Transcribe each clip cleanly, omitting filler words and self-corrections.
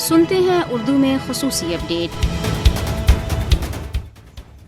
سنتے ہیں اردو میں خصوصی اپڈیٹ۔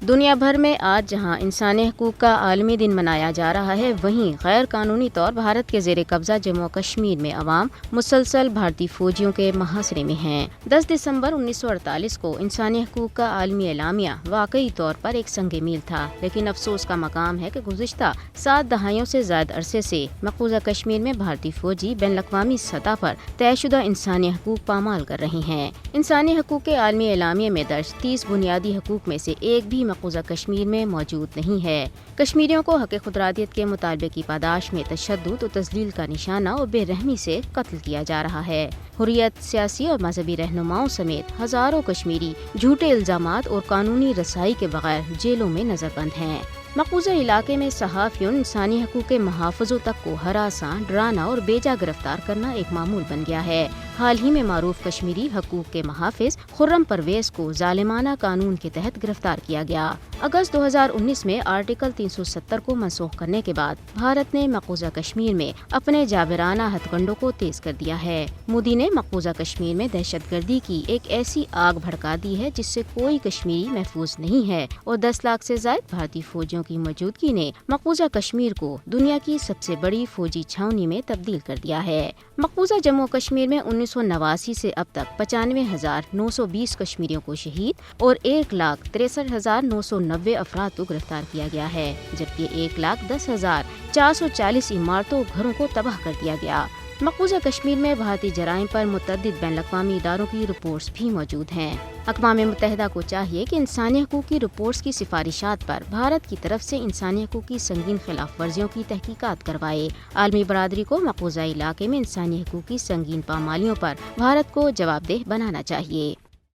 دنیا بھر میں آج جہاں انسانی حقوق کا عالمی دن منایا جا رہا ہے، وہیں غیر قانونی طور بھارت کے زیر قبضہ جموں و کشمیر میں عوام مسلسل بھارتی فوجیوں کے محاصرے میں ہیں۔ 10 دسمبر 1948 کو انسانی حقوق کا عالمی اعلامیہ واقعی طور پر ایک سنگ میل تھا، لیکن افسوس کا مقام ہے کہ گزشتہ 7 دہائیوں سے زائد عرصے سے مقبوضہ کشمیر میں بھارتی فوجی بین الاقوامی سطح پر طے شدہ انسانی حقوق پامال کر رہے ہیں۔ انسانی حقوق کے عالمی اعلامیہ میں درج 30 بنیادی حقوق میں سے ایک بھی مقبوضہ کشمیر میں موجود نہیں ہے۔ کشمیریوں کو حق خودارادیت کے مطالبے کی پاداش میں تشدد و تذلیل کا نشانہ اور بے رحمی سے قتل کیا جا رہا ہے۔ حریت، سیاسی اور مذہبی رہنماؤں سمیت ہزاروں کشمیری جھوٹے الزامات اور قانونی رسائی کے بغیر جیلوں میں نظر بند ہیں۔ مقبوضہ علاقے میں صحافیوں، انسانی حقوق کے محافظوں تک کو ہراساں، ڈرانا اور بیجا گرفتار کرنا ایک معمول بن گیا ہے۔ حال ہی میں معروف کشمیری حقوق کے محافظ خرم پرویز کو ظالمانہ قانون کے تحت گرفتار کیا گیا۔ اگست 2019 میں آرٹیکل 370 کو منسوخ کرنے کے بعد بھارت نے مقبوضہ کشمیر میں اپنے جابرانہ ہتھ کنڈوں کو تیز کر دیا ہے۔ مودی نے مقبوضہ کشمیر میں دہشت گردی کی ایک ایسی آگ بھڑکا دی ہے جس سے کوئی کشمیری محفوظ نہیں ہے، اور 10 لاکھ سے زائد بھارتی فوجیوں کی موجودگی نے مقبوضہ کشمیر کو دنیا کی سب سے بڑی فوجی چھاؤنی میں تبدیل کر دیا ہے۔ مقبوضہ جموں کشمیر میں 1989 سے اب تک 95,920 کشمیریوں کو شہید اور 1,63,990 افراد کو گرفتار کیا گیا ہے، جبکہ 1,10,440 عمارتوں اور گھروں کو تباہ کر دیا گیا۔ مقبوضہ کشمیر میں بھارتی جرائم پر متعدد بین الاقوامی اداروں کی رپورٹس بھی موجود ہیں۔ اقوام متحدہ کو چاہیے کہ انسانی حقوق کی رپورٹس کی سفارشات پر بھارت کی طرف سے انسانی حقوق کی سنگین خلاف ورزیوں کی تحقیقات کروائے۔ عالمی برادری کو مقبوضہ علاقے میں انسانی حقوق کی سنگین پامالیوں پر بھارت کو جواب دہ بنانا چاہیے۔